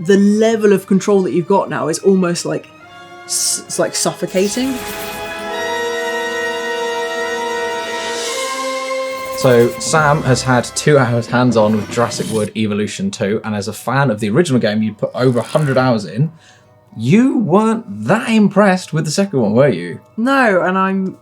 the level of control that you've got now is almost like it's like suffocating. So Sam has had 2 hours hands-on with Jurassic World Evolution 2, and as a fan of the original game, you put over 100 hours in. You weren't that impressed with the second one, were you? No, and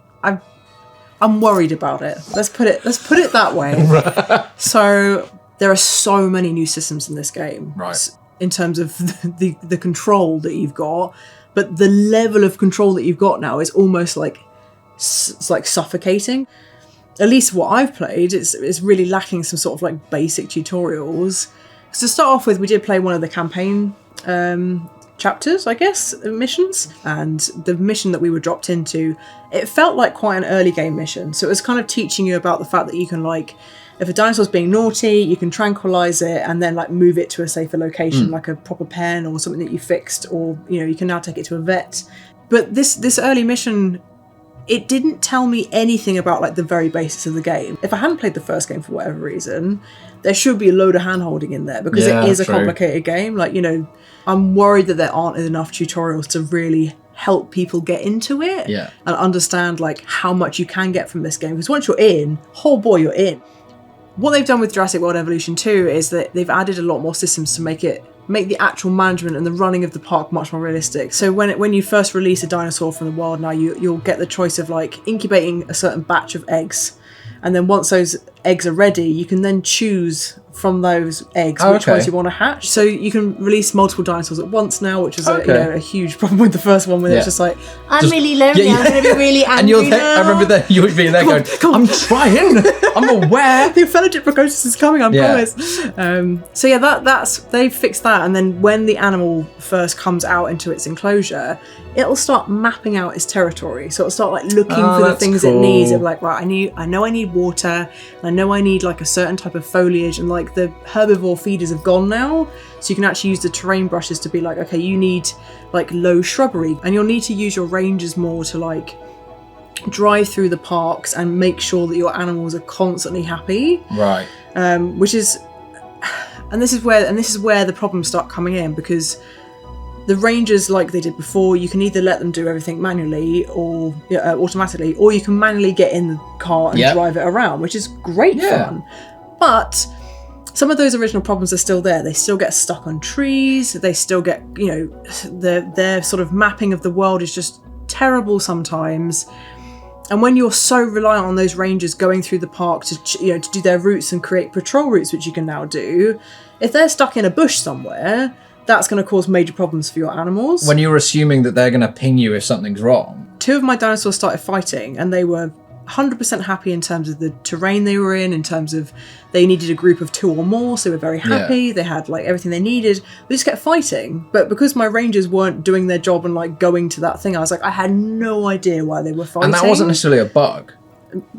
I'm worried about it. Let's put it that way. So there are so many new systems in this game, right? In terms of the control that you've got, but the level of control that you've got now is almost like it's like suffocating. At least what I've played, it's really lacking some sort of like basic tutorials. So to start off with, we did play one of the campaign chapters, I guess, missions, and the mission that we were dropped into, it felt like quite an early game mission. So it was kind of teaching you about the fact that you can, like, if a dinosaur's being naughty, you can tranquilize it and then like move it to a safer location, like a proper pen or something that you fixed, or you can now take it to a vet. But this early mission, it didn't tell me anything about like the very basics of the game. If I hadn't played the first game for whatever reason, there should be a load of hand-holding in there, because it is a complicated game. Like, I'm worried that there aren't enough tutorials to really help people get into it and understand like how much you can get from this game. Because once you're in, oh boy, you're in. What they've done with Jurassic World Evolution 2 is that they've added a lot more systems to make the actual management and the running of the park much more realistic. So when you first release a dinosaur from the wild now, you'll get the choice of like incubating a certain batch of eggs, and then once those eggs are ready, you can then choose from those eggs which ones you want to hatch. So you can release multiple dinosaurs at once now, which is a huge problem with the first one, where it's just like, I'm really lonely, I'm going to be really angry. And you're there, I remember that you would be there going, I'm trying, I'm aware. The phalangic precocis is coming, I promise. So that's they've fixed that, and then when the animal first comes out into its enclosure, it'll start mapping out its territory. So it'll start like looking for the things it needs. It'll be like, right, I know I need water, I know I need like a certain type of foliage, and like the herbivore feeders have gone now, so you can actually use the terrain brushes to be like, okay, you need like low shrubbery, and you'll need to use your rangers more to like drive through the parks and make sure that your animals are constantly happy, right? Which is, and this is where the problems start coming in, because the rangers, like they did before, you can either let them do everything manually or automatically, or you can manually get in the car and drive it around, which is great fun. But some of those original problems are still there. They still get stuck on trees. They still get, their sort of mapping of the world is just terrible sometimes. And when you're so reliant on those rangers going through the park to do their routes and create patrol routes, which you can now do, if they're stuck in a bush somewhere, that's going to cause major problems for your animals. When you're assuming that they're going to ping you if something's wrong. 2 of my dinosaurs started fighting, and they were 100% happy in terms of the terrain they were in terms of they needed a group of 2 or more, so they were very happy. They had like everything they needed. They just kept fighting. But because my rangers weren't doing their job and like going to that thing, I was like, I had no idea why they were fighting. And that wasn't necessarily a bug.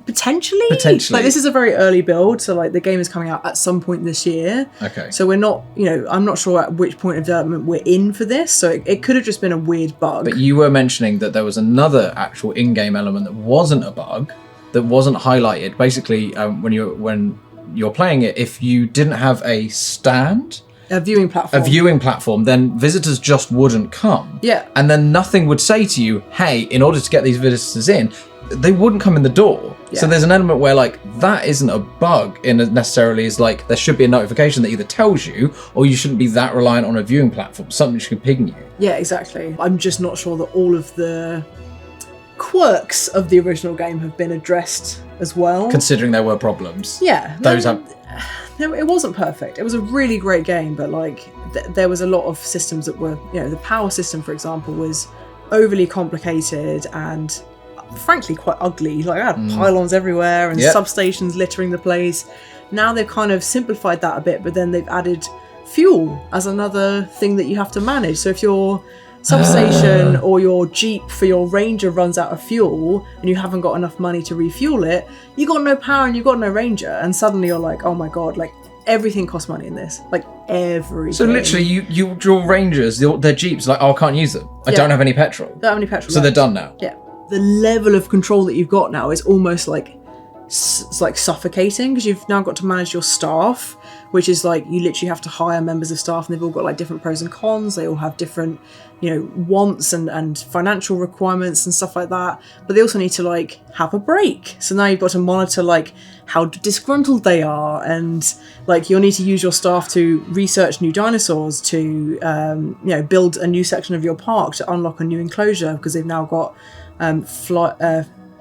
Potentially. Like, this is a very early build, so like the game is coming out at some point this year. Okay. So we're not, I'm not sure at which point of development we're in for this, so it could have just been a weird bug. But you were mentioning that there was another actual in-game element that wasn't a bug, that wasn't highlighted. Basically, when you're playing it, if you didn't have a stand, a viewing platform, then visitors just wouldn't come. Yeah. And then nothing would say to you, hey, in order to get these visitors in, they wouldn't come in the door. Yeah. So there's an element where like that isn't a bug in necessarily, is like there should be a notification that either tells you, or you shouldn't be that reliant on a viewing platform, something that should ping you. Yeah, exactly. I'm just not sure that all of the quirks of the original game have been addressed as well. Considering there were problems. Yeah. No, it wasn't perfect. It was a really great game, but like there was a lot of systems that were, the power system, for example, was overly complicated and frankly quite ugly. Like I had pylons everywhere and substations littering the place. Now they've kind of simplified that a bit, but then they've added fuel as another thing that you have to manage. So if your substation or your Jeep for your Ranger runs out of fuel and you haven't got enough money to refuel it, you got no power and you got no Ranger, and suddenly you're like, oh my god, like everything costs money in this, like everything. So literally you draw Rangers, their Jeeps, like, oh, I can't use them, I don't have any petrol. Don't have any petrol so left. They're done now. Yeah, the level of control that you've got now is almost like it's like suffocating, because you've now got to manage your staff, which is like you literally have to hire members of staff, and they've all got like different pros and cons. They all have different, wants and financial requirements and stuff like that. But they also need to like have a break. So now you've got to monitor like how disgruntled they are, and like you'll need to use your staff to research new dinosaurs, to build a new section of your park to unlock a new enclosure, because they've now got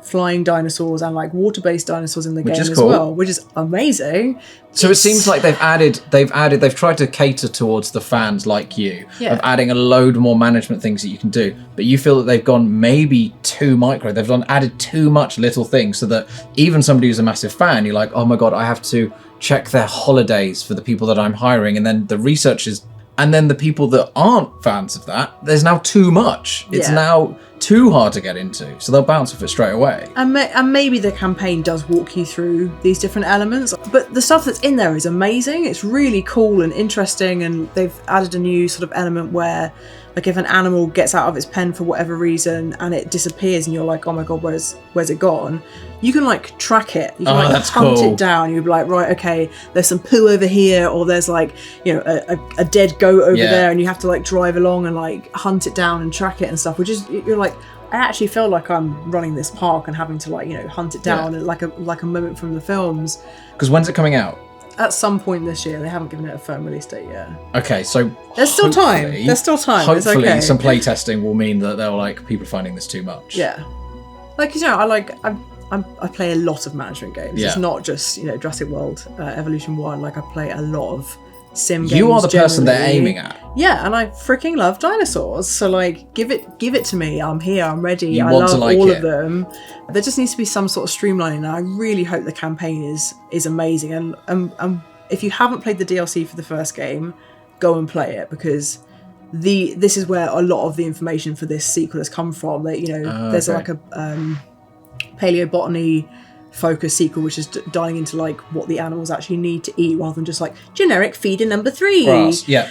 flying dinosaurs and like water-based dinosaurs in the game as well, which is amazing. So it seems like they've tried to cater towards the fans like you, of adding a load more management things that you can do, but you feel that they've gone maybe too micro. They've added too much little things, so that even somebody who's a massive fan, you're like, oh my god, I have to check their holidays for the people that I'm hiring, and then the researchers, and then the people that aren't fans of that, there's now too much. It's now too hard to get into, so they'll bounce off it straight away. And maybe the campaign does walk you through these different elements, but the stuff that's in there is amazing. It's really cool and interesting, and they've added a new sort of element where, like, if an animal gets out of its pen for whatever reason and it disappears, and you're like, oh my god, where's it gone? You can like track it. You can hunt it down. You'd be like, right, okay, there's some poo over here, or there's like, a dead goat over there, and you have to like drive along and like hunt it down and track it and stuff. Which is, you're like, I actually feel like I'm running this park and having to like, hunt it down, and like a moment from the films. Because when's it coming out? At some point this year. They haven't given it a firm release date yet. Okay, so there's still time. Hopefully, some play testing will mean that they're like, people finding this too much. Yeah, like I play a lot of management games. Yeah. It's not just Jurassic World Evolution 1. Like, I play a lot of sim games. You are the person they're aiming at. Yeah, and I freaking love dinosaurs. So like, give it to me. I'm here. I'm ready. I love all it. of them. There just needs to be some sort of streamlining. And I really hope the campaign is amazing. And if you haven't played the DLC for the first game, go and play it, because this is where a lot of the information for this sequel has come from. That there's like a paleobotany focus sequel, which is diving into like what the animals actually need to eat, rather than just like generic feeder number 3. Grass, yeah.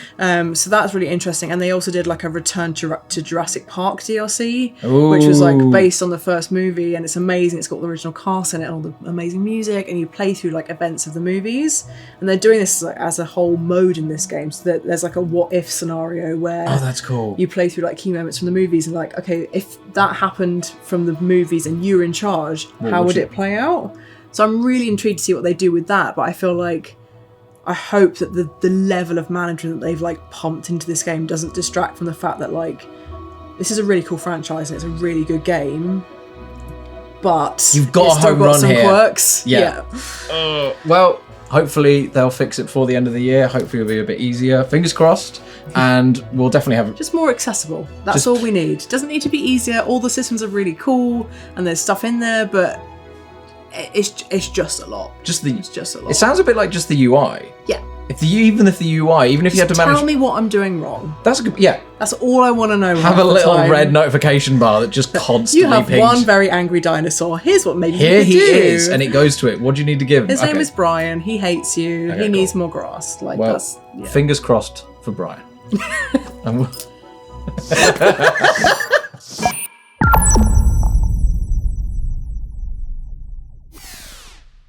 So that's really interesting. And they also did like a Return to Jurassic Park DLC, Ooh. which was like based on the first movie, and it's amazing. It's got the original cast in it and all the amazing music, and you play through like events of the movies. And they're doing this like as a whole mode in this game, so that there's like a what if scenario where that's cool. You play through like key moments from the movies, and like, okay, if that happened from the movies and you were in charge, how would it play out? So I'm really intrigued to see what they do with that, but I feel like, I hope that the level of management that they've like pumped into this game doesn't distract from the fact that like, this is a really cool franchise and it's a really good game, but you've got a home run here. Quirks. Yeah. Well, hopefully they'll fix it before the end of the year. Hopefully it'll be a bit easier. Fingers crossed. And we'll definitely have just more accessible. That's all we need. Doesn't need to be easier. All the systems are really cool and there's stuff in there, but it's just a lot. It's just a lot. It sounds a bit like just the UI. Yeah. Even if you had to manage. Tell me what I'm doing wrong. That's a good. Yeah. That's all I want to know. Have a little red notification bar that just constantly. You have pings. one very angry dinosaur. Here's what maybe Here he do. is, and it goes to it. What do you need to give him? His name is Brian. He hates you. Okay, he needs more grass. Like that's. Yeah. Fingers crossed for Brian.